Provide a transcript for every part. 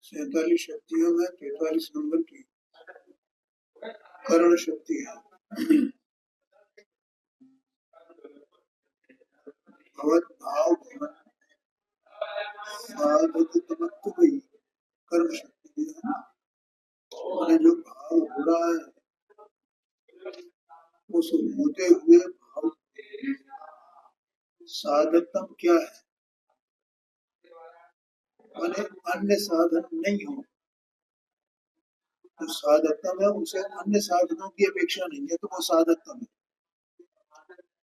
47 शक्तियों में 43 नंबर की करण शक्ति है। भगवत भाव साधक ही कर्ण शक्ति है। मैंने जो भाव हो रहा है उस होते हुए भाव साधकतम क्या है, मैंने अन्य साधन नहीं हो तो साधकतम है, उसे अन्य साधनों की अपेक्षा नहीं है तो वो साधकतम है।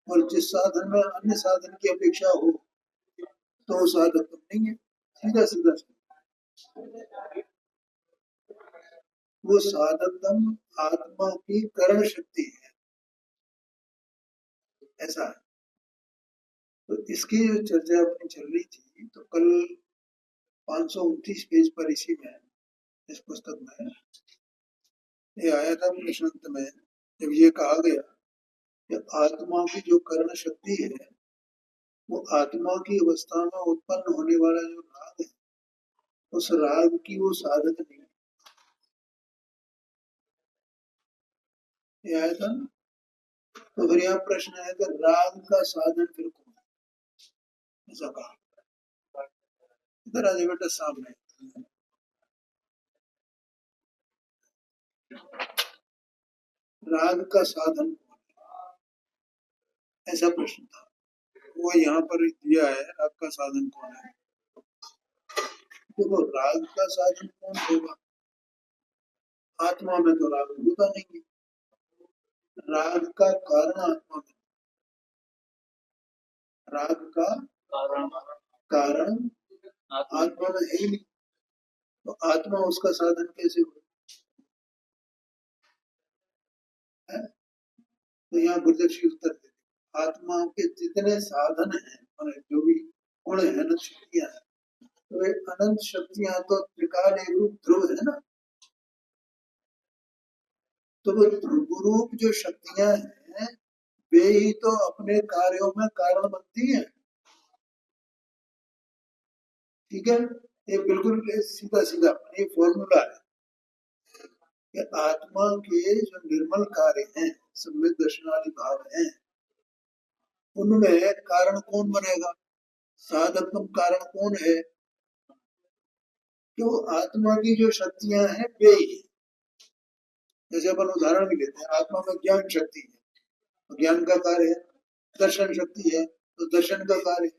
और जिस साधन में अन्य साधन की अपेक्षा हो तो वो साधकतम नहीं है। सीधा सीधा वो साधकतम आत्मा की करण शक्ति है, ऐसा है। तो इसकी जो चर्चा अपनी चल रही थी तो कल 529 पेज पर इसी में इस पुस्तक में ये आया था प्रश्नांत में, जब ये कहा गया कि आत्मा की जो कर्ण शक्ति है वो आत्मा की अवस्था में उत्पन्न होने वाला जो राग है उस राग की वो साधक नहीं। ये आया था। तो फिर यहाँ प्रश्न है कि राग का साधन फिर कौन है, ऐसा कहा। इधर आ जाए बेटा सामने। राग का साधन ऐसा प्रश्न था, वो यहाँ पर दिया है। राग का साधन कौन है? देखो, राग का साधन कौन होगा? आत्मा में तो राग होता नहीं है। राग का कारण आत्मा में, राग का कारण आत्मा में है ही नहीं, तो आत्मा उसका साधन कैसे हो? तो यहाँ गुरुदेव जी उत्तर देते, आत्मा के जितने साधन हैं, जो भी गुण है ना, शक्तियां हैं, तो वे अनंत शक्तियां तो त्रिकाल एक रूप ध्रुव है ना। तो वो ध्रुव रूप जो शक्तियां हैं वे ही तो अपने कार्यों में कारण बनती हैं। ठीक है, ये बिल्कुल सीधा सीधा ये फॉर्मूला है कि आत्मा के जो निर्मल कार्य हैं, सम्यक दर्शनादि भाव हैं, उनमें कारण कौन बनेगा? साधकतम कारण कौन है? कि वो आत्मा की जो शक्तियां हैं वे ही हैं। जैसे अपन उदाहरण भी लेते हैं, आत्मा में ज्ञान शक्ति है तो ज्ञान का कार्य है, दर्शन शक्ति है तो दर्शन का कार्य है,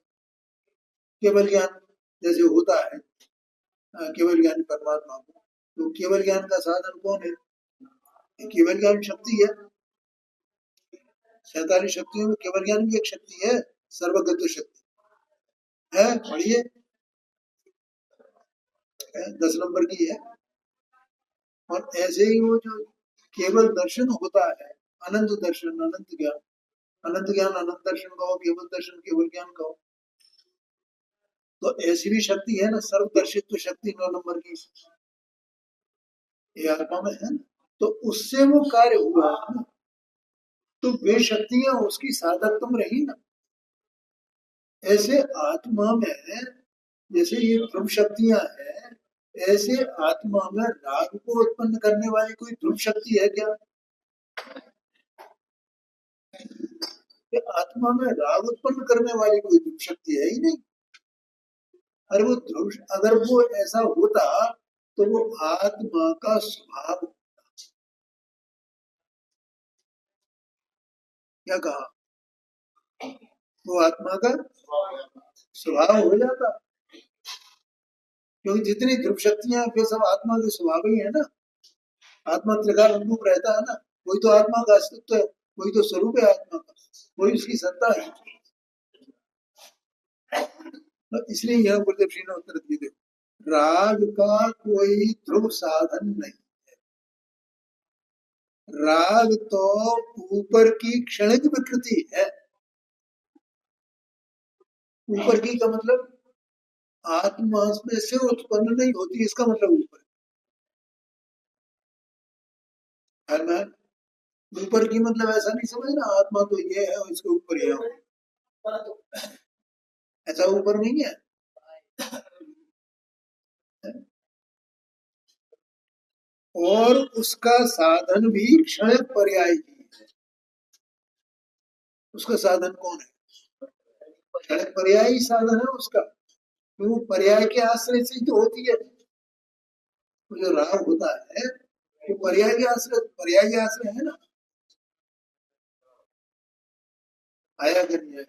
केवल ज्ञान जैसे होता है केवल ज्ञान परमात्मा को, तो केवल ज्ञान का साधन कौन है? केवल ज्ञान शक्ति है। 47 शक्तियों में केवल ज्ञान भी एक शक्ति है, सर्वगत शक्ति है। पढ़िए, 10 नंबर की है। और ऐसे ही वो जो केवल दर्शन होता है, अनंत दर्शन, अनंत ज्ञान, अनंत ज्ञान अनंत दर्शन कहो, केवल दर्शन केवल ज्ञान कहो, तो ऐसी भी शक्ति है ना, सर्वदर्शित्व शक्ति 9 नंबर की, ये आत्मा में है ना। तो उससे वो कार्य हुआ ना, तो वे शक्तियां उसकी साधकतम रही ना। ऐसे आत्मा में जैसे ये ध्रुव शक्तियां हैं, ऐसे आत्मा में राग को उत्पन्न करने वाली कोई ध्रुव शक्ति है क्या? आत्मा में राग उत्पन्न करने वाली कोई ध्रुव शक्ति है ही नहीं। अरे वो ध्रुव, अगर वो ऐसा होता तो वो आत्मा का स्वभाव, क्या कहा, वो आत्मा का स्वभाव हो जाता। क्योंकि जितनी ध्रुव शक्तियां वे सब आत्मा के स्वभाव ही है ना। आत्मा त्रिकाल अनुरूप रहता है ना, वही तो आत्मा का अस्तित्व है, वही तो स्वरूप है आत्मा का, वही उसकी सत्ता है। तो इसलिए यह गुरुदेव श्री ने उत्तर दिए, देखो, राग का कोई ध्रुव साधन नहीं है। राग तो ऊपर की क्षणिक विकृति है। ऊपर की का मतलब आत्मा में से उत्पन्न नहीं होती, इसका मतलब ऊपर है ना। ऊपर की मतलब ऐसा नहीं समझना आत्मा तो ये है और इसके ऊपर ये है, ऐसा ऊपर नहीं है। और उसका साधन भी क्षणिक पर्याय ही है। उसका साधन कौन है? क्षणिक पर्याय ही साधन है उसका, तो वो पर्याय के आश्रय से ही तो होती है। तो जो राग होता है वो पर्याय के आश्रय है ना, आया कि नहीं है?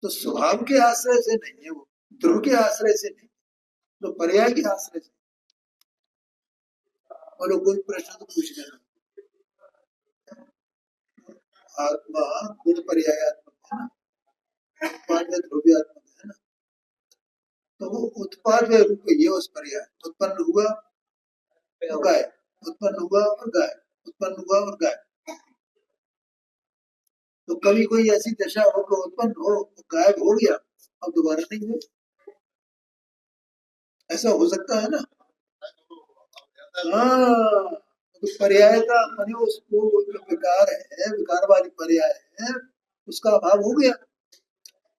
तो स्वभाव के आश्रय से नहीं है वो, ध्रुव के आश्रय से नहीं, तो पर्याय के आश्रय से। और कोई प्रश्न तो पूछ लेना। आत्मा खुद पर्यायात्मक है ना, उत्पाद में ध्रुव्यात्मक है ना, तो वो उत्पाद में रूप ये उस पर्याय उत्पन्न हुआ और गाय, उत्पन्न हुआ और गाय, उत्पन्न हुआ और गाय। तो कभी कोई ऐसी दशा हो कि उत्पन्न हो, गायब हो गया, अब दोबारा नहीं हो, ऐसा हो सकता है ना? हाँ, तो पर्याय का माने उसको जो विकार है, विकार वाली पर्याय है, उसका अभाव हो गया।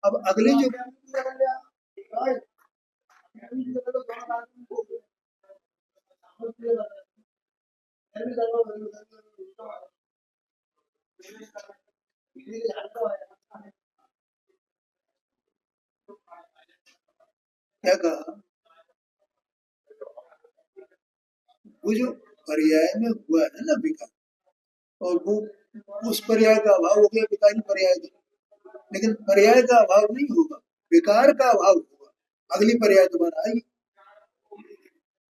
अब अगली जो क्या कहा, वो जो पर्याय में हुआ है ना विकार, और वो उस पर्याय का अभाव हो गया विकारी पर्याय का, लेकिन पर्याय का अभाव नहीं होगा, विकार का अभाव होगा, अगली पर्याय दोबारा आएगी।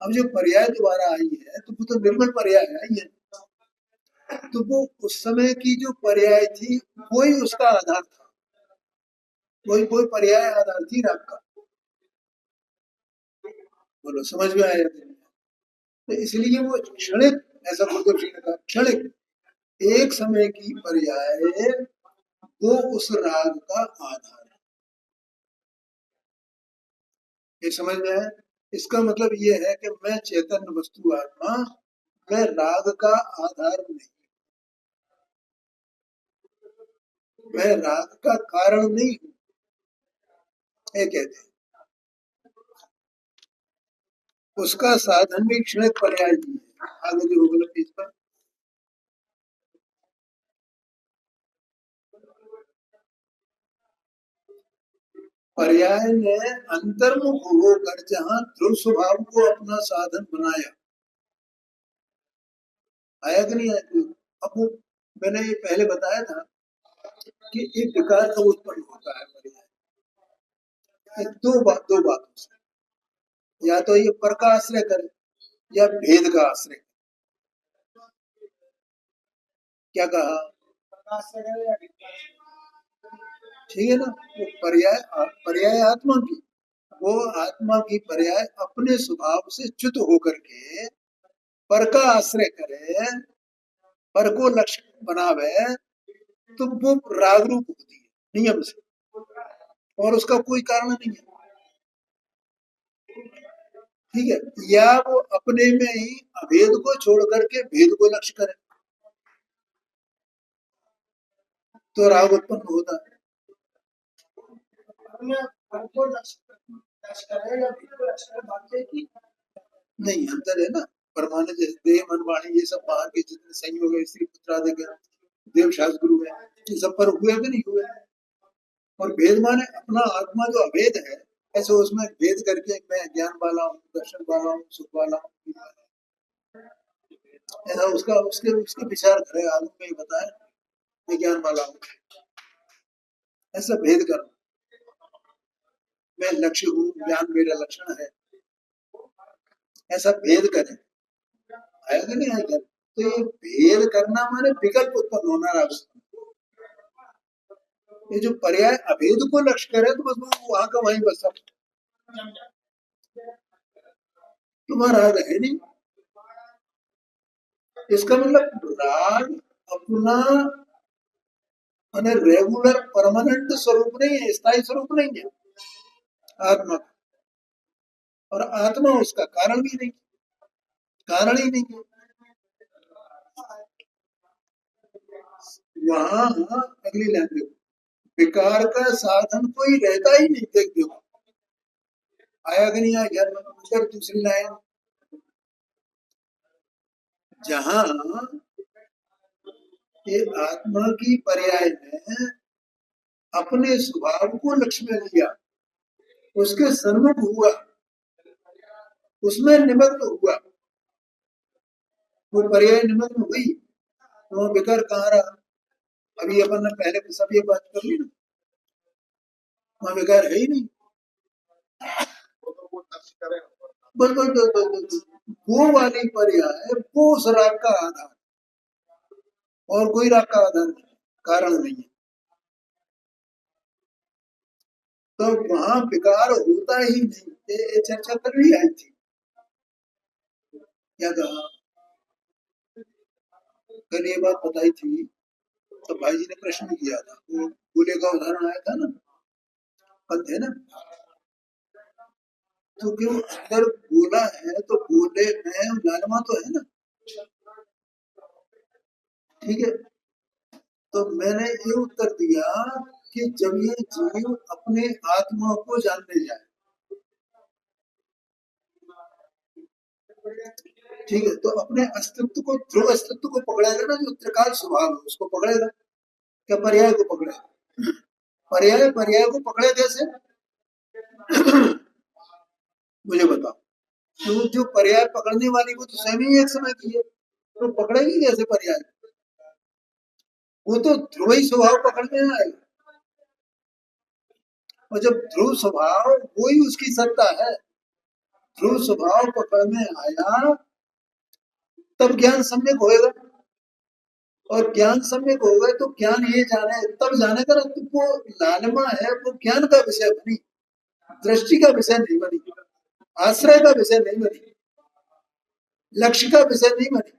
अब जो पर्याय दोबारा आई है तो वो तो निर्मल पर्याय आई है, तो वो उस समय की जो पर्याय थी वही उसका आधार था, वही कोई पर्याय आधार थी राग का। बोलो समझ में आया कि नहीं? तो इसलिए वो क्षणिक, ऐसा गुरुदेव जी ने कहा क्षणिक, एक समय की पर्याय वो उस राग का आधार है। ये समझ में है? इसका मतलब ये है कि मैं चैतन्य वस्तु आत्मा, मैं राग का आधार नहीं, मैं राग का कारण नहीं हूँ, ये कहते हैं। उसका साधन भी क्षणिक पर्याय ही है। आगे जो होगा पेज पर, पर्याय ने अंतर्मुख होकर जहाँ ध्रुव स्वभाव को अपना साधन बनाया, आया कि नहीं आया? अब वो मैंने ये पहले बताया था कि एक विकार कब उत्पन्न होता है पर्याय, दो बातों से, या तो ये पर का आश्रय करे या भेद का आश्रय। क्या कहा? ठीक है ना, वो पर्याय, पर्याय आत्मा की, वो आत्मा की पर्याय अपने स्वभाव से च्युत होकर के पर का आश्रय करे, पर को लक्ष्य बनावे, तो वो राग रूप होती है नियम से, और उसका कोई कारण नहीं है। ठीक है, या वो अपने में ही अभेद को छोड़ करके भेद को लक्ष्य करे, तो राग उत्पन्न होता है। नहीं, अंतर है ना, परमाणु जैसे देह मन वाणी ये सब बाहर के जितने संयोग है, स्त्री पुत्रादि के देव शास्त्र गुरु है, ये सब पर हुए कि नहीं हुए? और भेद माने अपना आत्मा जो अभेद है, ऐसे उसमें भेद करके मैं ज्ञान वाला हूँ, दर्शन वाला हूँ, सुख वाला हूँ, ऐसा उसका उसके उसके विचार करे, आलम में बताए मैं ज्ञान वाला हूँ, ऐसा भेद करना, मैं लक्ष्य हूँ, ज्ञान मेरा लक्षण है, ऐसा भेद करें, आएगा नहीं आएगा? तो ये भेद करना माने विकल्प उत्पन्न होना राग। ये जो पर्याय अभेद को लक्ष्य करे तो बस वो वहां का वहीं बस, तुम्हारा राग है नहीं। इसका मतलब राग अपना रेगुलर परमानेंट स्वरूप नहीं है, स्थायी स्वरूप नहीं है आत्मा का, और आत्मा उसका कारण भी नहीं, कारण ही नहीं है। वहां अगली लाइन देखो, विकार का साधन कोई रहता ही नहीं, देख देखो आया कि नहीं आया ध्यान में, दूसरी लाइन, जहां ये आत्मा की पर्याय ने अपने स्वभाव को लक्ष्य में लिया, उसके सन्मुख हुआ, उसमें निमग्न हुआ, वो पर्याय निमग्न हुई, तो विकार कहाँ रहा? अभी अपन ने पहले सब ये बात कर ली ना, वहां विकार है ही नहीं। बस बस बस बस बस वो वाली पर्याय, वो उस राग का आधार, और कोई राग का आधार नहीं, कारण नहीं है। तो वहां विकार होता ही नहीं, ये चर्चा कर रही आई थी। क्या कहा? कल ये बात बताई थी, तो भाई जी ने प्रश्न किया था, वो गोले का उदाहरण आया था ना, कल थे ना, तो क्यों अगर गोला है तो गोले में लालिमा तो है ना, ठीक है। तो मैंने ये उत्तर दिया कि जब ये जीव अपने आत्मा को जानने जाए, ठीक है, तो अपने अस्तित्व को, ध्रुव अस्तित्व को पकड़ेगा ना, जो त्रिकाल स्वभाव है उसको पकड़ेगा, क्या पर्याय को पकड़ेगा? पर्याय पर्याय को पकड़े कैसे? मुझे बताओ, तो जो पर्याय पकड़ने वाली को तो स्वयं ही एक समय की है, तो पकड़ेगी कैसे पर्याय? वो तो ध्रुव ही स्वभाव पकड़ने आएगा, और जब ध्रुव स्वभाव वही उसकी सत्ता है, ध्रुव स्वभाव पकड़ने आया तब ज्ञान सम्यक होएगा, और ज्ञान सम्यक होगा तो ज्ञान ये जाने, तब जानेगा ना, तो वो लालिमा है, वो ज्ञान का विषय बनी, दृष्टि का विषय नहीं बनी, आश्रय का विषय नहीं बनी, लक्ष्य का विषय नहीं बनी।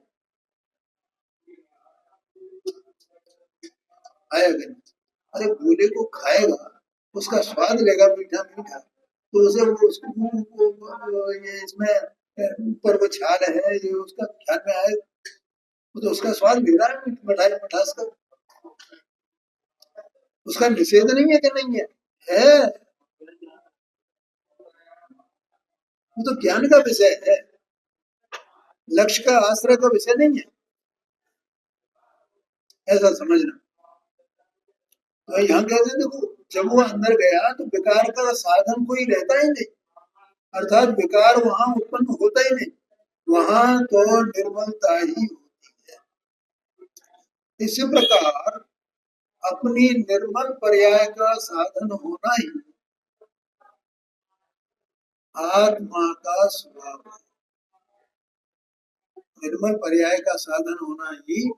आएगा नहीं। अरे गोले को खाएगा, उसका स्वाद लेगा मीठा मीठा, तो उसे वो उसको ये इसमें ऊपर वो छाल है, ये उसका ख्याल में आएगा, वो तो उसका स्वाद ले रहा है मिठाई मिठास का, उसका निषेध नहीं है कि नहीं है, वो तो ज्ञान का विषय है, लक्ष्य का आश्रय का विषय नहीं है, ऐसा समझना। तो यहाँ कहते हैं देखो, जब वो अंदर गया तो विकार का साधन कोई रहता ही नहीं, अर्थात विकार वहां उत्पन्न होता ही नहीं, वहां तो निर्मलता ही होती है। इसी प्रकार अपनी निर्मल पर्याय का साधन होना ही आत्मा का स्वभाव है, निर्मल पर्याय का साधन होना ही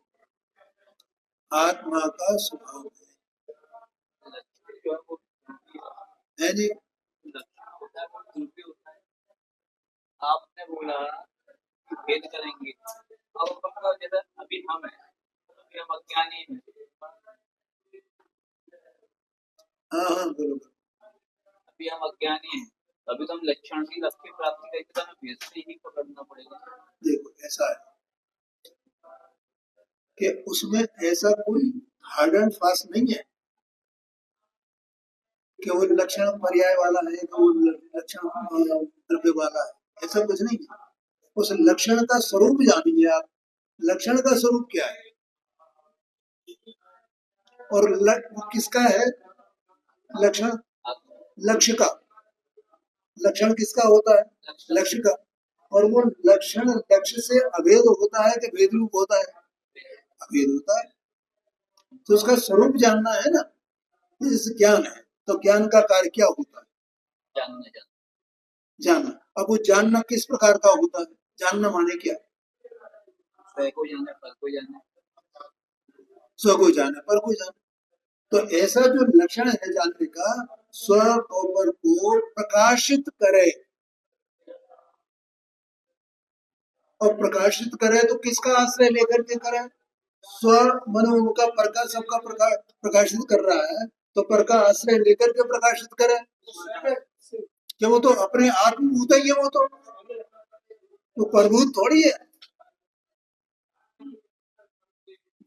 आत्मा का स्वभाव है जी। आपने बोला कि भेद करेंगे, अब जैसे अभी हम हैं, अभी हम अज्ञानी हैं। हाँ हाँ बोलो। अभी हम अज्ञानी हैं, अभी तो हम लक्षणशील अस्थि प्राप्ति का इतना भेद से ही पकड़ना पड़ेगा। देखो ऐसा है कि उसमें ऐसा कोई हार्ड एंड फास्ट नहीं है कि वो लक्षण पर्याय वाला है कि वो लक्षण द्रव्य वाला है, ऐसा कुछ नहीं है। उस लक्षण का स्वरूप जानिए आप, लक्षण का स्वरूप क्या है, और किसका है लक्षण? लक्ष्य का। लक्षण किसका होता है? लक्ष्य का। और वो लक्षण लक्ष्य से अभेद होता है कि भेद रूप होता है? अभेद होता है। तो उसका स्वरूप जानना है ना, जैसे ज्ञान है, तो ज्ञान का कार्य क्या होता है? जानना। जानना। अब वो जानना किस प्रकार का होता है? जानना माने क्या? स्वयं को जानना, पर को जानना। स्व को जाने, पर को जाने। तो ऐसा जो लक्षण है जानने का, स्व और पर को प्रकाशित करे, और प्रकाशित करे तो किसका आश्रय लेकर के करे? स्व मनो उनका पर का सबका प्रकाशित कर रहा है, तो पर का आश्रय लेकर के प्रकाशित करे, क्या वो तो अपने आत्मभूत ही है, वो तो परभूत थोड़ी है।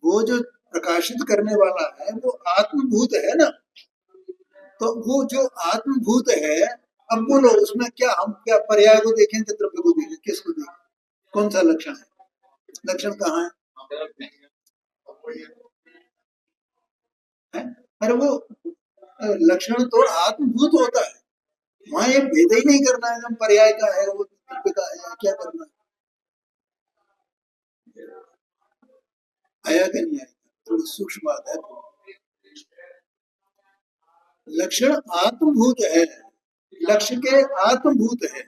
वो जो प्रकाशित करने वाला है वो आत्मभूत है ना, तो वो जो आत्मभूत है, अब बोलो उसमें क्या, हम क्या पर्याय को देखें कि द्रव्य को देखें, किसको देखें, कौन सा लक्षण है? लक्षण कहाँ है? अरे वो लक्षण तो आत्मभूत होता है, वहां ये भेद ही नहीं करना है, हम पर्याय का है वो द्रव्य का है, क्या करना आया कि नहीं आया? थोड़ी सूक्ष्म बात है। लक्षण आत्मभूत है, लक्ष्य के आत्मभूत है,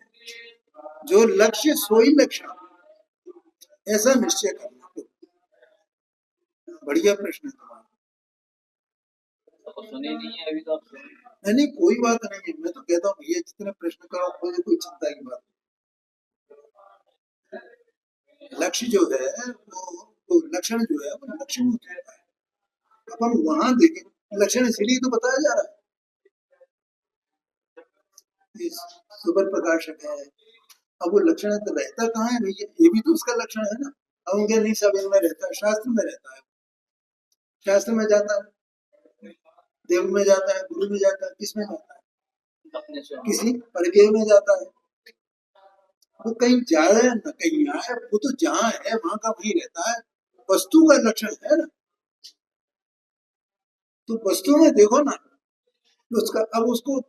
जो लक्ष्य सोई लक्षण, ऐसा निश्चय करना। बढ़िया प्रश्न है तुम्हारा। नहीं, कोई बात नहीं है, मैं तो कहता हूँ ये जितने प्रश्न करो मुझे कोई चिंता की बात नहीं। लक्ष्य जो है वो लक्षण जो है वो लक्षण होता है। अपन वहां देखें, लक्षण इसलिए तो बताया जा रहा है, सुपर प्रकाशक है। अब वो लक्षण तो रहता कहाँ है भैया, ये भी तो उसका लक्षण है ना। अब उनके नहीं सब इनमें रहता है, शास्त्र में रहता है, शास्त्र में जाता है, देव में जाता है, गुरु में जाता है, किस में जाता है? किसी परकेय में जाता है। वो कहीं जाए न कहीं आए, वो तो जहाँ है वहां का वही रहता है, वस्तु का लक्षण है ना। तो वस्तु में देखो ना, उसका अब उसको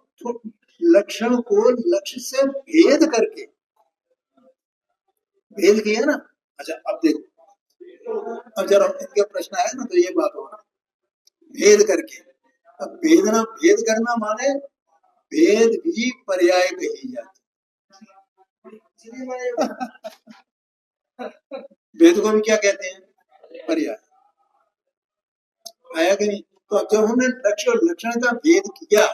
लक्षण को लक्ष्य से भेद करके भेद किया ना। अच्छा अब देखो, अब जरा इनके प्रश्न आए ना तो ये बात होगा भेद करके। अब भेदना, भेद करना माने भेद भी पर्याय कही जाती भेद को भी क्या कहते हैं? पर्याय। आया कि नहीं? तो जब हमने लक्ष्य और लक्षण का भेद किया,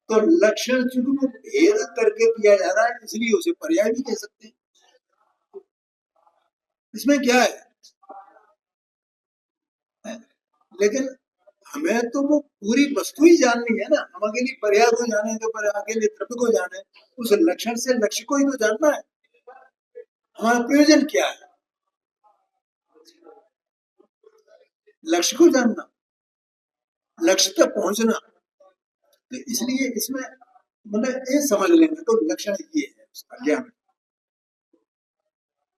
तो लक्षण चूंकि भेद करके किया जा रहा है, इसलिए उसे पर्याय भी कह सकते हैं। इसमें क्या है? लेकिन हमें तो वो पूरी वस्तु ही जाननी है ना। हम अकेले पर्याय को जाने तो पर अकेले द्रव्य को जाने, उस लक्षण से लक्ष्य को ही तो जानना है। हमारा प्रयोजन क्या है? लक्ष्य को जानना, लक्ष्य तक पहुंचना। तो इसलिए इसमें मतलब ये समझ लेंगे तो लक्षण ये है उसका ज्ञान,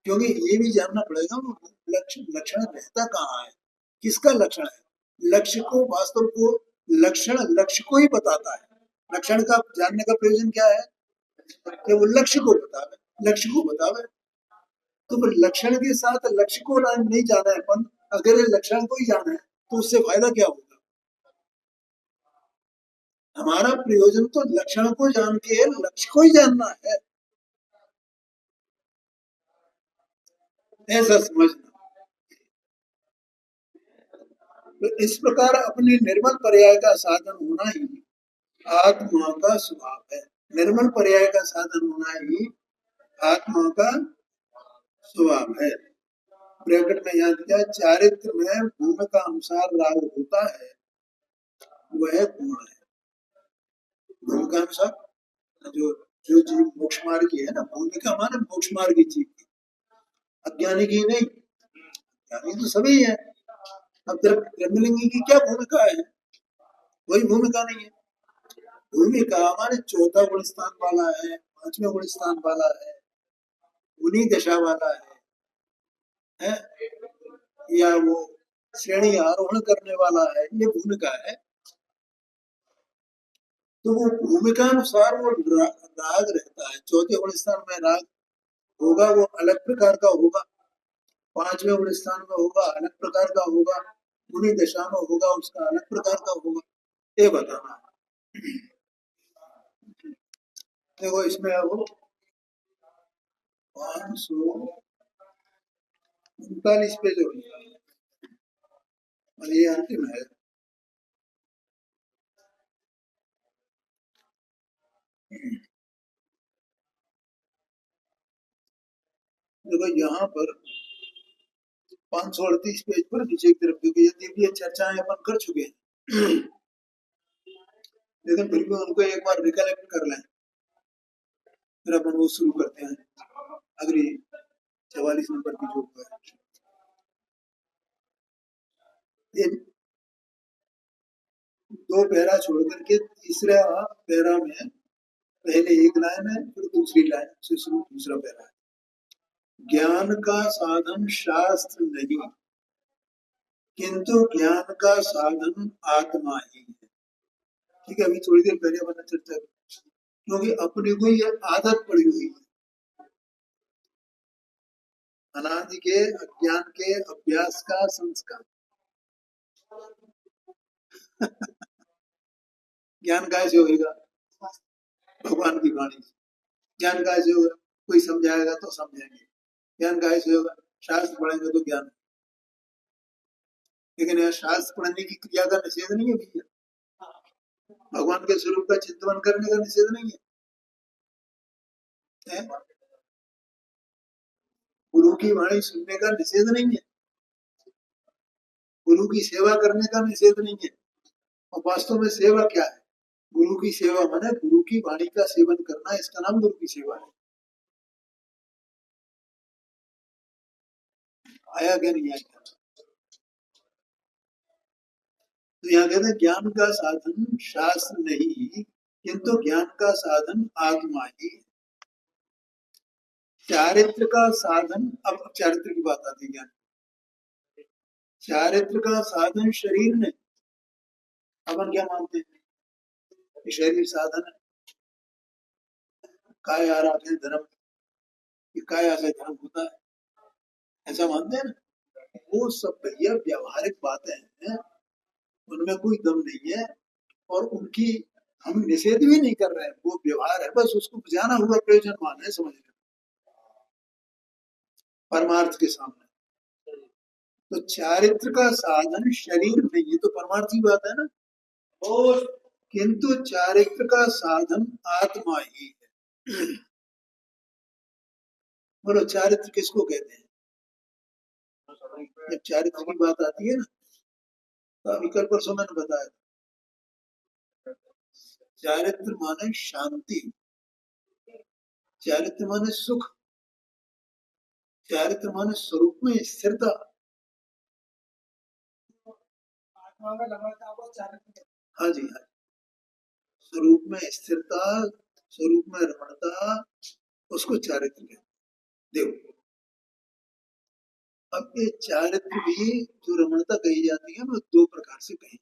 क्योंकि ये भी जानना पड़ेगा वो लक्षण रहता कहाँ है, किसका लक्षण है। लक्ष्य को वास्तव को लक्षण लक्ष्य को ही बताता है। लक्षण का जानने का प्रयोजन क्या है कि वो लक्ष्य को बतावे, लक्ष्य को बतावे। तो वो लक्षण के साथ लक्ष्य को नहीं जाना है अपन, अगर लक्षण को ही जाना है तो उससे फायदा क्या होगा? हमारा प्रयोजन तो लक्षण को जान के लक्ष्य को ही जानना है, ऐसा समझना। तो इस प्रकार अपने निर्मल पर्याय का साधन होना ही आत्मा का स्वभाव है। निर्मल पर्याय का साधन होना ही आत्मा का स्वभाव है। प्रकट में यहाँ दिया, चारित्र में भूमिका अनुसार राग होता है, वह गुण है। भूमिका अनुसार जो जो जीव मोक्ष मार्ग की है ना, भूमिका माने मोक्ष मार्ग की जीव की, अज्ञानी की नहीं। अज्ञानी तो सभी है। अब ब्रह्मलिंगी की क्या भूमिका है? कोई भूमिका नहीं है। भूमिका हमारे चौथा गुण स्थान वाला है, पांचवें गुण स्थान वाला है, उन्हीं दशा वाला है, या वो श्रेणी आरोहण करने वाला है, ये भूमिका है। तो वो भूमिका अनुसार वो राग रहता है। चौथे गुण स्थान में राग होगा, वो अलग प्रकार का होगा। पांचवें गुण स्थान में होगा, अलग प्रकार का होगा। उन्हीं दशा में होगा, उसका अलग प्रकार का होगा। ये बताना। देखो इसमें अब 539 पेज हो गया और ये अंतिम है। देखो यहाँ पर 538 पेज पर नीचे की तरफ, क्योंकि ये भी चर्चाएं अपन कर चुके हैं, लेकिन फिर भी उनको एक बार रिकलेक्ट कर लें, फिर अपन वो शुरू करते हैं अगली 44 नंबर की जो है। ये दो पैरा छोड़ करके तीसरा पैरा में पहले एक लाइन है, फिर दूसरी लाइन से शुरू दूसरा पैरा है। ज्ञान का साधन शास्त्र नहीं, किंतु ज्ञान का साधन आत्मा ही है। ठीक है, अभी थोड़ी देर पहले मैंने चर्चा की, क्योंकि अपने को ये आदत पड़ी हुई है, अनादि के अज्ञान के अभ्यास का संस्कार। ज्ञान कैसे होगा? भगवान की वाणी से। ज्ञान कैसे होगा? कोई समझाएगा तो समझेंगे। ज्ञान कैसे होगा? शास्त्र पढ़ेंगे तो ज्ञान। लेकिन यह शास्त्र पढ़ने की क्रिया का निषेध नहीं है भैया, भगवान के स्वरूप का चिंतन करने का निषेध नहीं है, गुरु की वाणी सुनने का निषेध नहीं है, गुरु की सेवा करने का निषेध नहीं है। और वास्तव में सेवा क्या है? गुरु की सेवा माने गुरु की वाणी का सेवन करना, इसका नाम गुरु की सेवा है। आया क्या नहीं आया? तो यहाँ कहते हैं ज्ञान का साधन शास्त्र नहीं, किंतु ज्ञान का साधन आत्मा ही। चारित्र का साधन, अब चारित्र की बात आती है ज्ञान। चारित्र का साधन शरीर नहीं। अपन क्या मानते हैं? शरीर साधन है, काय आराध है धर्म, काया से धर्म होता है, ऐसा मानते हैं ना। वो सब भैया व्यवहारिक बातें हैं, उनमें कोई दम नहीं है, और उनकी हम निषेध भी नहीं कर रहे हैं, वो व्यवहार है, बस उसको बुझाना हुआ प्रयोजनवान है, समझ रहे परमार्थ के सामने। तो चारित्र का साधन शरीर नहीं, ये तो परमार्थ की बात है ना। और किंतु चारित्र का साधन आत्मा ही है। बोलो चारित्र किसको कहते हैं? जब चारित्र की बात आती है ना, तो अभी कल परसों मैंने बताया, चारित्र माने शांति, चारित्र माने सुख, चारित्र माने स्वरूप में स्थिरता। हाँ जी, हाँ, स्वरूप में स्थिरता, स्वरूप में रमणता, उसको चारित्र कहते हैं। देखो, अब ये चारित्र भी जो रमणता कही जाती है वो दो प्रकार से कही।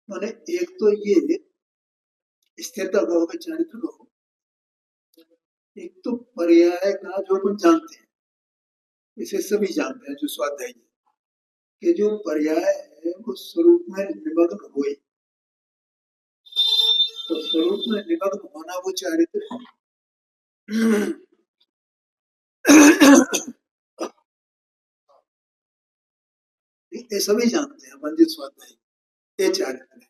माने एक तो ये स्थिरता का होगा, चारित्र का हो। एक तो पर्याय का जो अपन जानते हैं, इसे सभी जानते हैं जो स्वाध्यायी है, कि जो पर्याय है वो स्वरूप में निमग्न हुए, तो स्वरूप में निमग्न होना वो चारित्र है। ये सभी जानते हैं, मंदिर स्वाध्यायी, ये चारित्र है।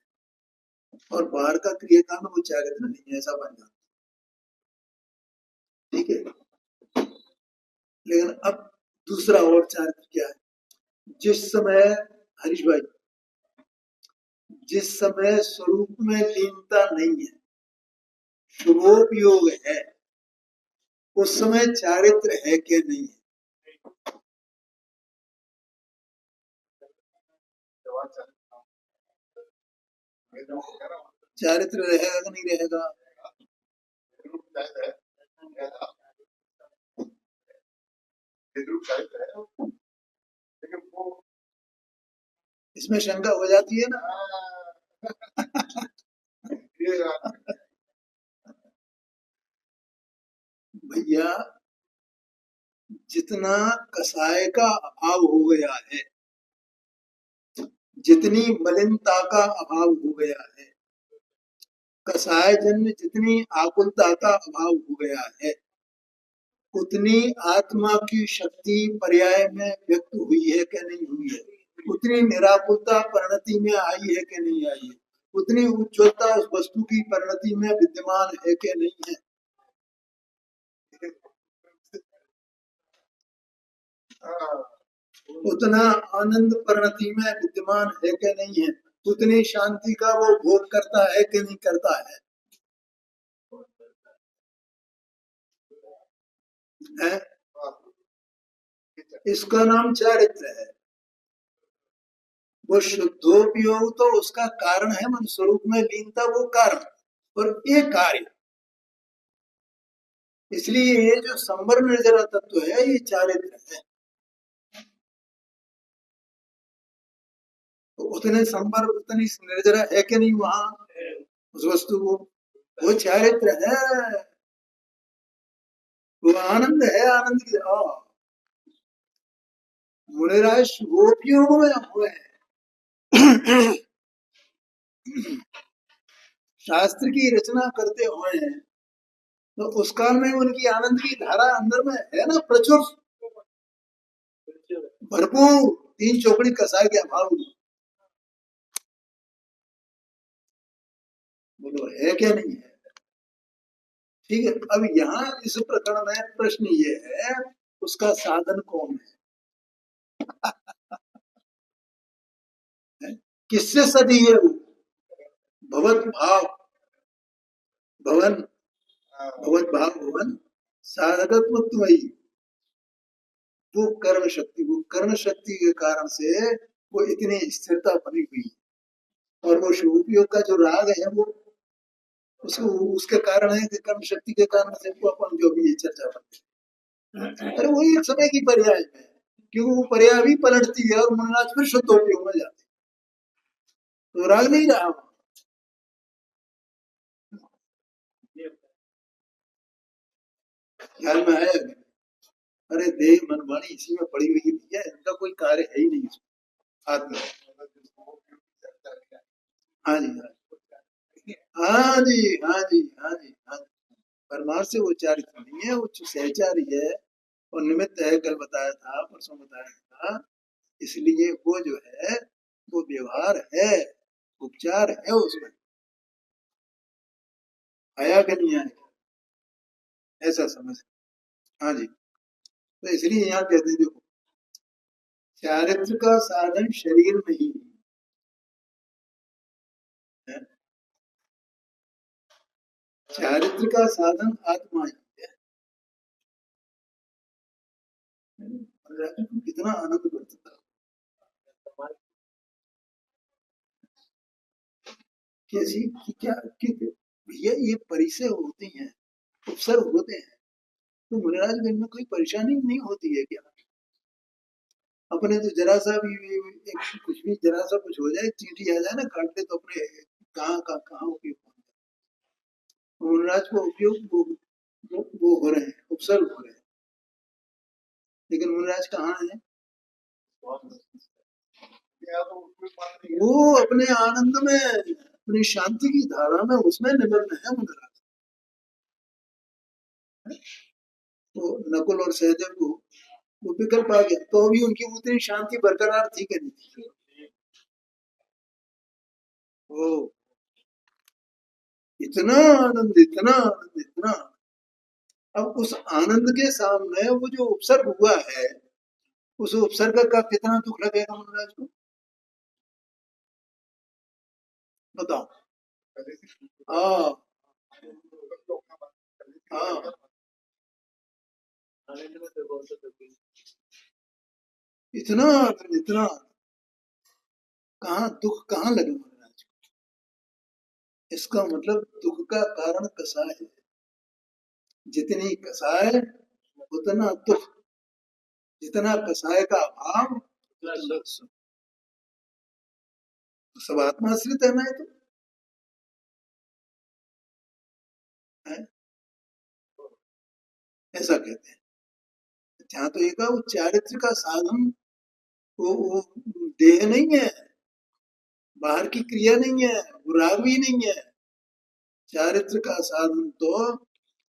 और बाहर का क्रियाकांड वो चारित्र नहीं है, ऐसा बन जाता। ठीक है, लेकिन अब दूसरा और चारित्र क्या है? जिस समय, हरीश भाई, जिस समय स्वरूप में लीनता नहीं है, शुभोपयोग है, उस समय चारित्र है कि नहीं है? चारित्र रहेगा कि नहीं रहेगा? इसमें शंका हो जाती है ना। भैया, जितना कसाय का अभाव हो गया है, जितनी मलिनता का अभाव हो गया है, कसाय जन्य जितनी आकुलता का अभाव हो गया है, उतनी आत्मा की शक्ति पर्याय में व्यक्त हुई है कि नहीं हुई है? उतनी निराकुलता परिणति में आई है कि नहीं आई है? उतनी उज्ज्वलता उस वस्तु की परिणति में विद्यमान है कि नहीं है? उतना आनंद परिणति में विद्यमान है कि नहीं है? उतनी शांति का वो भोग करता है कि नहीं करता है? है? इसका नाम चारित्र है। वो शुद्धोपयोग तो उसका कारण है, मन स्वरूप में लीनता वो कारण और ये कार्य। इसलिए ये जो संवर निर्जरा तत्व है ये चारित्र है। तो उतने संवर उतनी निर्जरा है कि नहीं वहां उस वस्तु को, वो चारित्र है, वो आनंद है, आनंद की मुनिराज शुभोपयोग में हुए हैं। शास्त्र की रचना करते हुए हैं तो उस काल में उनकी आनंद की धारा अंदर में है ना, प्रचुर भरपूर, तीन चौकड़ी कसा के अभाव में। बोलो है क्या नहीं है? ठीक है। अब यहाँ इस प्रकरण में प्रश्न ये है उसका साधन कौन है? किससे सदी है वो? भगवत भाव भवन, भगवत भाव भवन साधकत्व वही, वो कर्ण शक्ति, वो कर्ण शक्ति के कारण से वो इतनी स्थिरता बनी हुई। और वो शुभोपयोग का जो राग है वो उसको उसके कारण है कि कर्ण शक्ति के कारण से वो अपन जो भी चर्चा करते हैं, अरे वही एक समय की पर्याय है, क्योंकि वो पर्याय भी पलटती है और मनराज फिर शुद्धोपयोग में जाते, तो राग नहीं रहा। ख्याल में आया? अरे देह मन वाणी इसी में पड़ी हुई है, इनका कोई कार्य है ही नहीं इसमें आत्मा। हाँ जी, हाँ जी, हाँ जी, हाँ जी, हाँ जी। परमार्थ से वो चारित नहीं है, वो सहचारी है और निमित्त है, कल बताया था, परसों बताया था। इसलिए वो जो है वो व्यवहार है, उपचार है उसमें, आया कि नहीं आया, ऐसा समझ। हाँ जी। तो इसलिए यहाँ कहते हैं देखो, चारित्र का साधन शरीर नहीं है, चारित्र का साधन आत्मा ही है। कितना आनंद करता था, कैसी क्या भैया ये परिचय होती हैं, उपसर्ग होते हैं, तो मुनिराजगंज में कोई परेशानी नहीं होती है क्या? अपने तो जरा सा भी एक कुछ भी जरा सा कुछ हो जाए, चींटी आ जाए ना काटते, तो अपने कहाँ उपयोग मुनिराज को उपयोग वो हो रहे हैं, उपसर्ग हो रहे हैं, लेकिन मुनिराज कहाँ है? वो अपने आनंद में, अपनी शांति की धारा में, उसमें निमग्न है मुनिराज। तो नकुल और सहदेव को वो विकल्प आ गया, तो भी उनकी उतनी शांति बरकरार थी कि नहीं थी? ओ इतना आनंद, इतना आनंद, इतना। अब उस आनंद के सामने वो जो उपसर्ग हुआ है, उस उपसर्ग का कितना दुख लगेगा मनोराज को, बताओ। हाँ, हाँ, इतना आनंद, इतना कहाँ दुख कहाँ लगे मनोराज को? इसका मतलब दुख का कारण कसाय है, जितनी कसाय उतना दुख, जितना कसाय का अभाव उतना सुख। तो सब आत्माश्रित है, मैं तो है? ऐसा कहते हैं। जहाँ तो एक वो चारित्र का साधन, वो देह नहीं है, बाहर की क्रिया नहीं है, वो राग भी नहीं है, चारित्र का साधन तो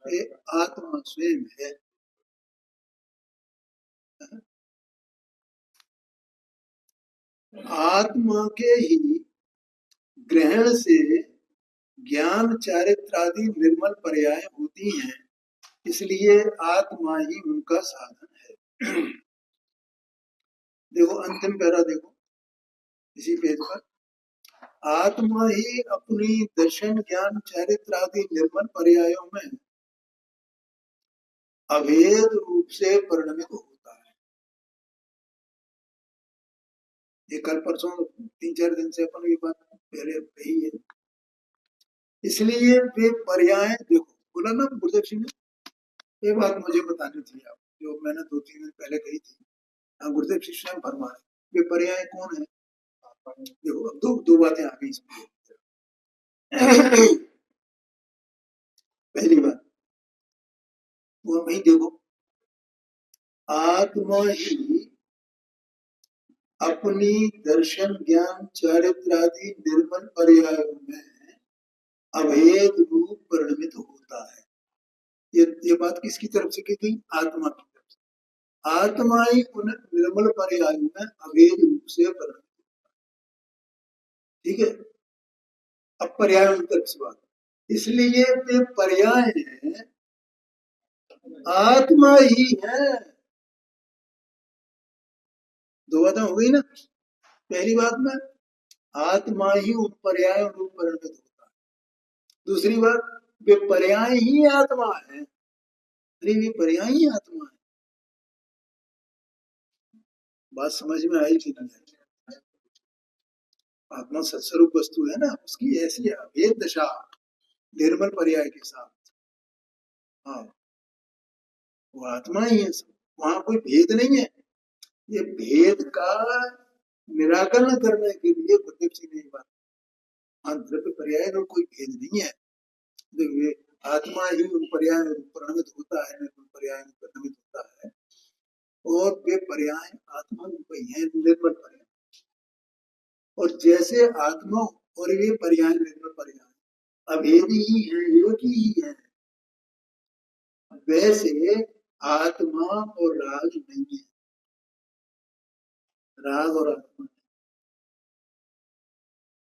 ये आत्मा स्वयं है। आत्मा के ही ग्रहण से ज्ञान चारित्र आदि निर्मल पर्याय होती हैं, इसलिए आत्मा ही उनका साधन है। देखो अंतिम पैरा देखो इसी पेज पर, आत्मा ही अपनी दर्शन ज्ञान चारित्र आदि निर्मल पर्यायों में अभेद रूप से परिणमित होता है। ये कल परसों 3-4 दिन से अपन ये बात पहले कही है। इसलिए वे पर्याय देखो, बोला ना गुरुदेव सिंह ने, ये बात मुझे बतानी थी आप, जो मैंने 2-3 दिन पहले कही थी। हाँ, गुरुदेव सिंह स्वयं फरमा रहे, वे पर्याय कौन है? देखो अब दो बातें आ गई इसमें। पहली बात वो वही देखो, आत्मा ही अपनी दर्शन ज्ञान चारित्र आदि निर्मल पर्यायों में अभेद रूप परिणमित होता है। ये बात किसकी तरफ से की गई? आत्मा की तरफ से। आत्मा ही उन निर्मल पर्यायों में अभेद रूप से परिणमित, ठीक है। अब पर्यायों की तरफ से बात, इसलिए वे पर्याय हैं, आत्मा ही है। दो बातें हो गई ना। पहली बात में आत्मा ही उन पर्यायों रूप परिणमित होता है। दूसरी बात, वे पर्याय ही आत्मा है। अरे वे पर्याय ही आत्मा है। बात समझ में आई कि नहीं आई? आत्मा सत्स्वरूप वस्तु है ना, उसकी ऐसी अभेद दशा निर्मल पर्याय के साथ। हाँ, वो आत्मा ही है सब, वहां कोई भेद नहीं है। ये भेद का निराकरण करने के लिए गुरुदेव सिंह ने बात, हाँ द्रव्य पर्याय में कोई भेद नहीं है। वे आत्मा ही उन पर्याय में परिणमित होता है, निर्मल पर्याय में परिणमित होता है, और वे पर्याय आत्मा रूप ही है, निर्मल पर्याय। और जैसे आत्मा और वे पर्याय निर्मल पर्याय अभेदी ही है, एक ही है, वैसे आत्मा और राज नहीं है। राग और आत्मा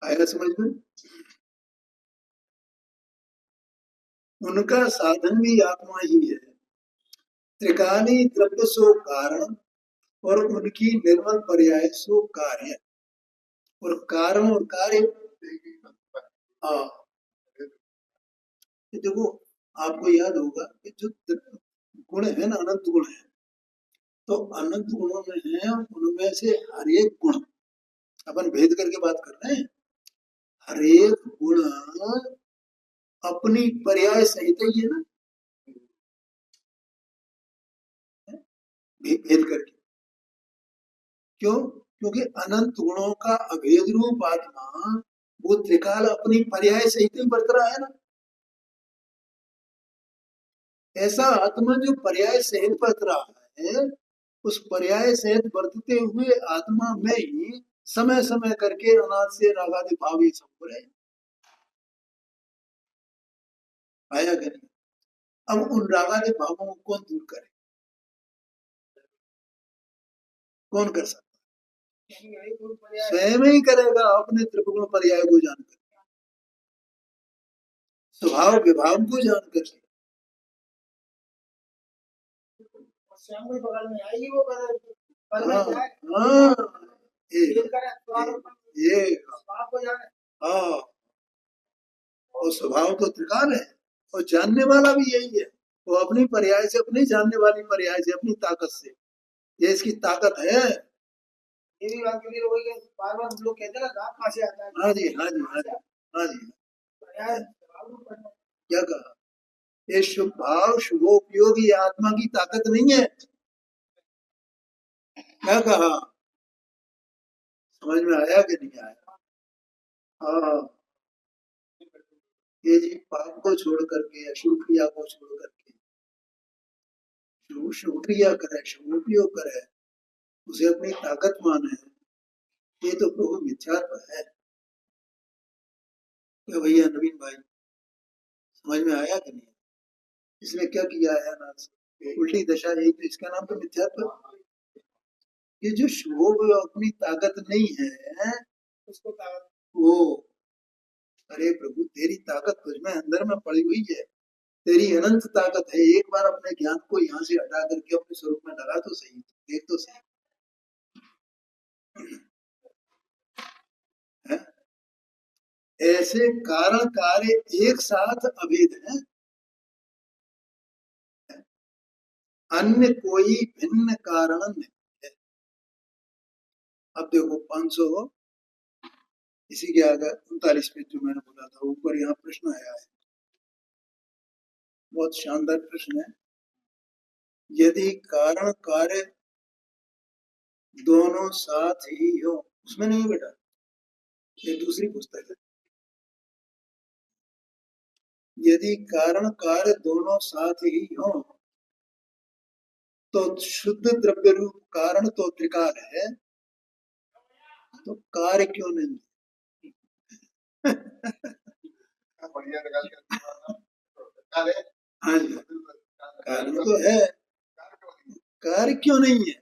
आया समझ में? उनका साधन भी आत्मा ही है। त्रिकाली द्रव्य सो कारण और उनकी निर्मल पर्याय सो कार्य। और कारण और कार्य, हाँ देखो, आपको याद होगा कि जो गुण है ना, अनंत गुण है, तो अनंत गुणों में है, उनमें से हर एक गुण, अपन भेद करके बात कर रहे हैं, हर एक गुण अपनी पर्याय सहित ही है ना, भेद करके। क्यों? क्योंकि अनंत गुणों का अभेद रूप आत्मा वो त्रिकाल अपनी पर्याय सहित ही बरत रहा है ना। ऐसा आत्मा जो पर्याय सहित बरत रहा है, उस पर्याय सहित बरतते हुए आत्मा में ही समय समय करके अनाद से रागादि भाव ये सब हो रहे हैं। आया कि नहीं? अब उन रागादि भावों को कौन दूर करे? कौन कर सकता? स्वयं ही करेगा, अपने त्रिगुण पर्याय को जानकर, स्वभाव विभाव को जानकर। बगल में आएगी वो, हाँ, ये हाँ, और स्वभाव तो त्रिकाल है, और जानने वाला भी यही है। वो अपनी पर्याय से, अपनी जानने वाली पर्याय से, अपनी ताकत से, ये इसकी ताकत है। ये भी बात क्लियर हो गई, बार बार लोग कहते हैं ना राग कहाँ से आता है। हाँ जी, हाँ जी, हाँ जी, हाँ जी। क्या कहा? ये शुभ भाव शुभोपयोगी आत्मा की ताकत नहीं है। क्या कहा? समझ में आया कि नहीं आया? हाँ, ये जी पाप को छोड़ करके, अशुभ क्रिया को छोड़ करके शुभ क्रिया करे, शुभ उपयोग करे, उसे अपनी ताकत माने, ये तो प्रभु मिथ्यात्व है। क्या भैया नवीन भाई, समझ में आया कि नहीं? इसने क्या किया है ना, उल्टी दशा, यही तो इसका नाम तो मिथ्यात्व। ये जो शुभ अपनी ताकत नहीं है, उसको ताकत वो, अरे प्रभु तेरी ताकत तुझ में अंदर में पड़ी हुई है, तेरी अनंत ताकत है। एक बार अपने ज्ञान को यहाँ से हटा करके अपने स्वरूप में लगा तो सही, देख तो सही है? ऐसे कारण कार्य एक साथ अभेद है, अन्य कोई भिन्न कारण नहीं है। अब देखो 500 इसी के आगे 39 पेज जो मैंने बोला था ऊपर यहाँ प्रश्न आया है, बहुत शानदार प्रश्न है। यदि कारण कार्य दोनों साथ ही हो, उसमें नहीं बेटा, ये दूसरी पुस्तक है। यदि कारण कार्य दोनों साथ ही हो तो शुद्ध द्रव्य रूप कारण तो त्रिकाल है, तो कार्य क्यों नहीं? हाँ जी, कार्य तो है, कार्य क्यों नहीं है?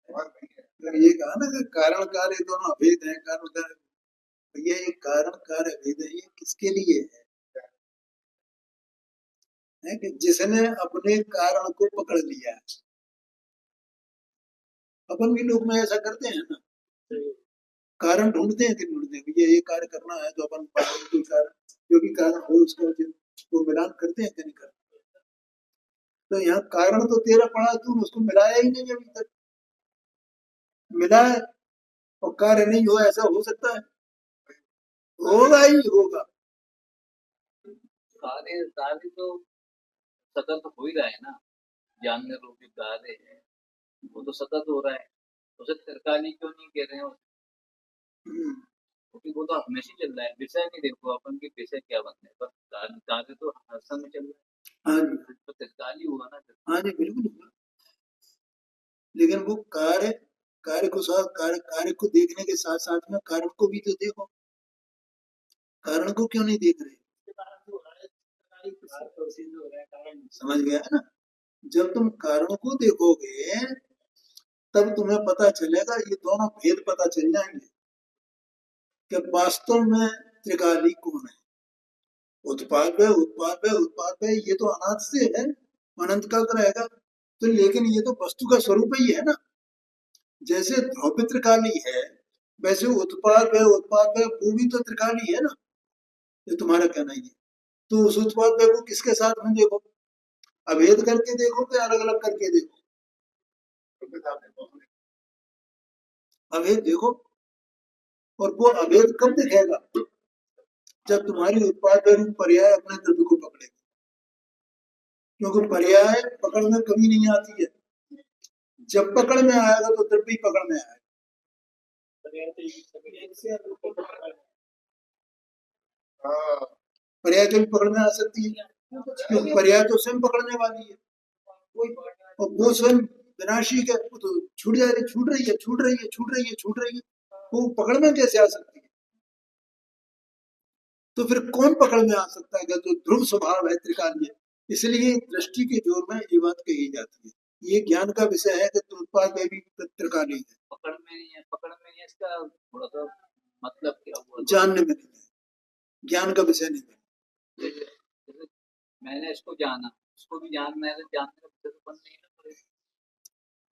तो ये कहा ना कि कारण कार्य दोनों अभेद है, कारण कार्य, भैया ये कारण कार्य अभेद है, ये किसके लिए है कि जिसने अपने कारण को पकड़ लिया। अपन भी लोग में ऐसा करते हैं ना, कारण ढूंढते हैं कि ढूंढते हैं, भैया ये कार्य करना है तो अपन कोई कारण, जो भी कारण हो उसका वो मिलान करते हैं कि नहीं करते। तो यहाँ कारण तो तेरा पड़ा, तू उसको मिलाया ही नहीं अभी तक। मिला है और कार्य नहीं हुआ, ऐसा हो सकता है? होगा ही होगा। कार्य कार्य तो सतत हो ही रहा है ना, जानने रूपी कार्य है वो तो सतत हो रहा है, उसे त्रिकाली क्यों नहीं कह रहे हैं? क्योंकि वो तो हमेशा चल रहा है। विषय नहीं देखो अपन के विषय क्या बनने, पर कार्य तो हर समय चल रहा है। हाँ जी, तो त्रिकाली हुआ ना। हाँ जी, बिल्कुल हुआ। लेकिन वो कार्य, कार्य को साथ कार्य को देखने के साथ साथ में कारण को भी तो देखो, कारण को क्यों नहीं देख रहे? समझ गया है ना? जब तुम कारण को देखोगे तब तुम्हें पता चलेगा, ये दोनों भेद पता चल जाएंगे कि वास्तव में त्रिकाली कौन है। उत्पाद है, उत्पाद है, उत्पाद है, ये तो अनाथ से है, अनंत का रहेगा। तो लेकिन ये तो वस्तु का स्वरूप ही है ना। जैसे द्रव्य त्रिकाली है वैसे उत्पाद है, उत्पाद है वो भी तो त्रिकाली है ना। ये तुम्हारा कहना ही है। तो उस उत्पाद को किसके साथ में देखो, अभेद करके देखो कि अलग अलग करके देखो? अभेद देखो। और वो अभेद कब दिखेगा? जब तुम्हारी उत्पाद रूप पर्याय अपने द्रव्य को पकड़ेगा, क्योंकि पर्याय पकड़ में कभी नहीं आती है। जब पकड़ में आएगा तो द्रव्य पकड़ में आएगा। पर्याय कभी पकड़ में आ सकती है, क्योंकि पर्याय तो स्वयं पकड़ने वाली है, और वो स्वयं विनाशी है, वो तो छूट जा रही, छूट रही है, छूट रही है, छूट रही है, छूट रही है, वो पकड़ में कैसे आ सकती है? तो फिर कौन पकड़ में आ सकता है? जो ध्रुव स्वभाव है त्रिकालीय, इसलिए दृष्टि के जोर में ये बात कही जाती है। ये ज्ञान का विषय है कि उत्पाद में भी त्रिकालीय है। पकड़ में नहीं है, पकड़ में नहीं है, इसका थोड़ा सा मतलब क्या हुआ? जानने में नहीं है, ज्ञान का विषय नहीं है। जैसे मैंने इसको जाना, इसको भी जानना है, तो जानने का विषय तो बन नहीं है।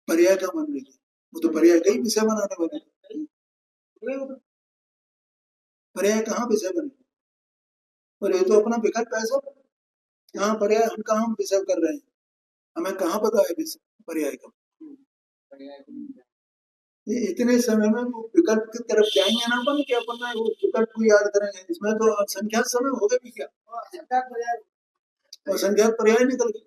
पर्याय का मन नहीं है, वो तो पर्याय का ही विषय बनाने वाले। पर्याय कहाँ विषय बने? और ये तो अपना विकल्प है सब। कहाँ पर्याय, हम कहाँ विषय कर रहे हैं? हमें कहाँ पता है पर्याय का? ये इतने समय में वो विकल्प की तरफ जाएंगे ना अपन, कि अपन वो विकल्प को याद करेंगे? इसमें तो संख्या समय हो गए भी क्या, और संख्या पर्याय निकल गई।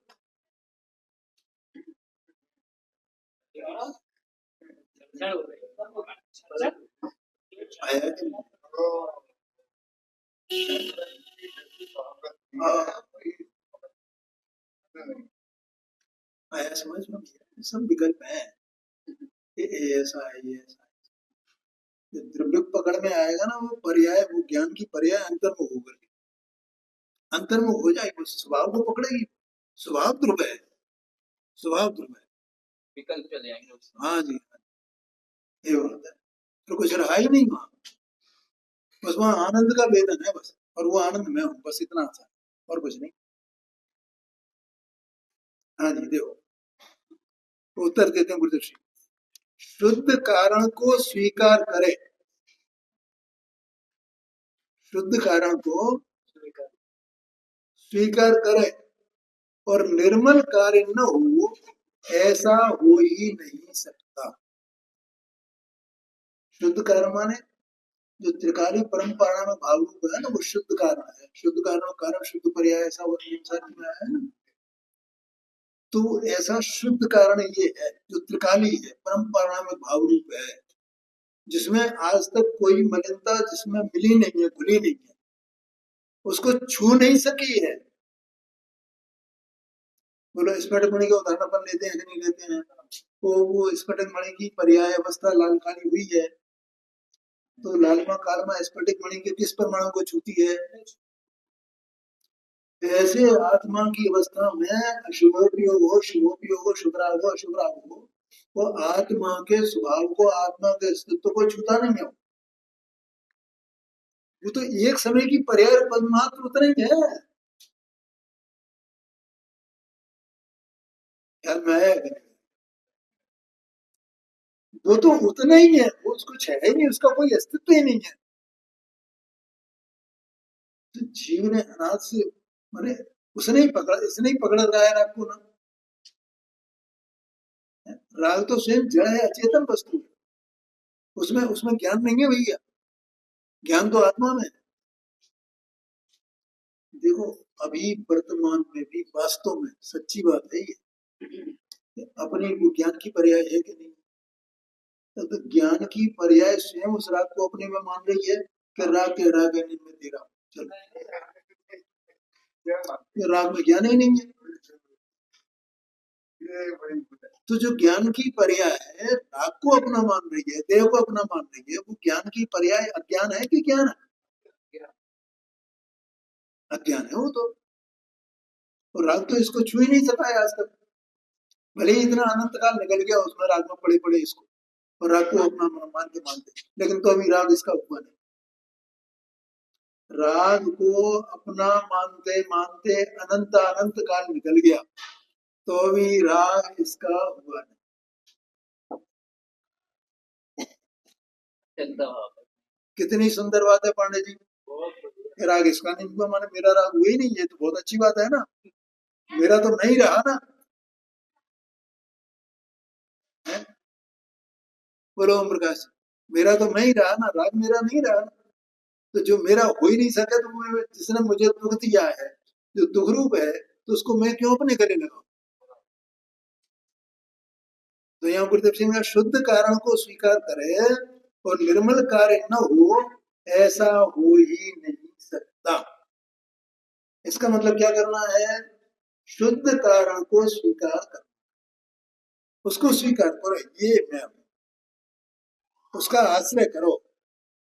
आया कि नहीं? आया समझ में? सब विकल्प है, ये ऐसा है, ये ऐसा है। द्रव्य पकड़ में आएगा ना, वो पर्याय, वो ज्ञान की पर्याय अंतर्मुख होकर के, अंतर्मुख हो जाएगी, स्वभाव को पकड़ेगी। स्वभाव ध्रुव है, स्वभाव ध्रुव है, विकल्प चले जाएंगे। हाँ जी, ये बात है। तो कुछ रहा ही नहीं वहां, बस वहां आनंद का वेदन है बस, और वो आनंद में हूँ, बस इतना सा, और कुछ नहीं। हाँ जी, देखो उत्तर देते हैं गुरुदेव श्री, शुद्ध कारण को स्वीकार करे, शुद्ध कारण को स्वीकार करे और निर्मल कार्य न हो, ऐसा हो ही नहीं सकता। शुद्ध कारण माने जो त्रिकाली परंपरा में भाव रूप है ना, वो शुद्ध कारण है। शुद्ध कारण और कारण शुद्ध पर्याय, ऐसा वो में है ना। तो ऐसा शुद्ध कारण ये है जो त्रिकाली है, परंपरा में भाव रूप है, जिसमें आज तक कोई मलिनता जिसमें मिली नहीं है, घुली नहीं है, उसको छू नहीं सकी है। बोलो स्फटिक मणि का उदाहरण अपन लेते हैं कि नहीं लेते हैं? वो स्फटिक मणि की पर्याय अवस्था लाल काली हुई है, तो लालिमा कालमा स्फटिक मणि के किस परमाणु को छूती है? ऐसे आत्मा की अवस्था में अशुभोपयोग हो, शुभोपयोग हो, शुभराग हो, अशुभराग हो, वो आत्मा के स्वभाव को, आत्मा के अस्तित्व को छूता नहीं है। वो तो एक समय की पर्याय पद मात्र उतना ही है। वो तो उतना ही है, वो कुछ है ही नहीं, उसका कोई अस्तित्व ही नहीं है। तो जीव ने अनाथ से माने उसने ही पकड़ा, इसने ही पकड़ रहा है राग को ना। राग तो स्वयं जड़ है, अचेतन वस्तु है, उसमें उसमें ज्ञान नहीं है भैया, ज्ञान तो आत्मा में है। देखो अभी वर्तमान में भी वास्तव में सच्ची बात है ये, अपने को ज्ञान की पर्याय है कि नहीं? तो ज्ञान की पर्याय स्वयं उस राग को अपने में मान रही है कि राग के राग है में तेरा, चल राग में ज्ञान ही नहीं है। तो जो ज्ञान की पर्याय है, राग को अपना मान रही है, देह को अपना मान रही है, वो ज्ञान की पर्याय अज्ञान है कि ज्ञान है? अज्ञान है वो तो। और राग तो इसको छू ही नहीं सका है आज तक, भले ही इतना अनंत काल निकल गया उसमें राग में पड़े पड़े इसको, और राग को अपना मान के मानते, लेकिन तो अभी राग इसका हुआ नहीं। राग को अपना मानते मानते अनंत अनंत काल निकल गया, तो भी राग इसका हुआ नहीं। कितनी सुंदर बात है पांडे जी, राग इसका नहीं हुआ माने मेरा राग हुआ ही नहीं है, तो बहुत अच्छी बात है ना, मेरा तो नहीं रहा ना। बोलो ओम प्रकाश, मेरा तो नहीं रहा ना, राग मेरा नहीं रहा ना। तो जो मेरा हो ही नहीं सका, तो जिसने मुझे दुख दिया है, जो दुख रूप है, तो उसको मैं क्यों अपने गले लगाऊं? तो यहाँ गुरुदेव सिंह शुद्ध कारण को स्वीकार करे और निर्मल कार्य न हो, ऐसा हो ही नहीं सकता। इसका मतलब क्या करना है? शुद्ध कारण को स्वीकार करना, उसको स्वीकार करो, ये मैं हूं, उसका आश्रय करो,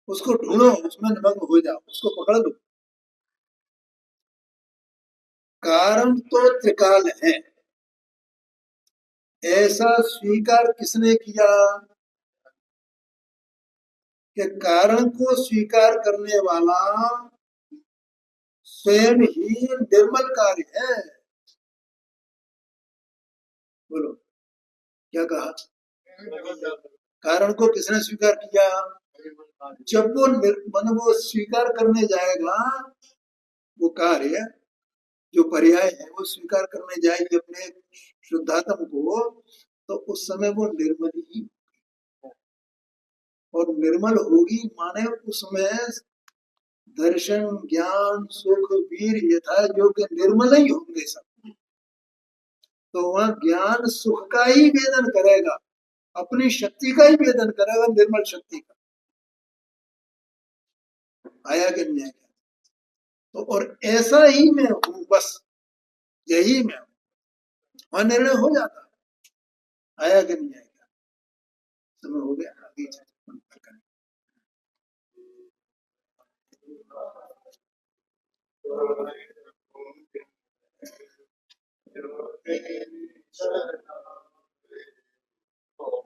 उसको ढूंढो, उसमें निमग्न हो जाओ, उसको पकड़ लो। कारण तो त्रिकाल है, ऐसा स्वीकार किसने किया? कि कारण को स्वीकार करने वाला स्वयं ही निर्मल कार्य है। बोलो क्या कहा? कारण को किसने स्वीकार किया? जब वो मन वो स्वीकार करने जाएगा, वो कार्य जो पर्याय है वो स्वीकार करने जाएगी अपने शुद्धात्म को, तो उस समय वो निर्मल ही, और निर्मल होगी माने उसमें दर्शन ज्ञान सुख वीर यथा योग्य निर्मल ही होंगे सब। तो वह ज्ञान सुख का ही वेदन करेगा, अपनी शक्ति का ही वेदन करेगा, निर्मल शक्ति का। आया कि नहीं आया? तो और ऐसा ही मैं हूं, बस यही मैं हूं, वह निर्णय हो जाता। आया कि नहीं आएगा? समय हो गया, आगे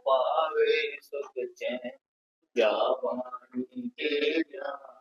पावे सुख चैन क्या वाणी के ज्ञान।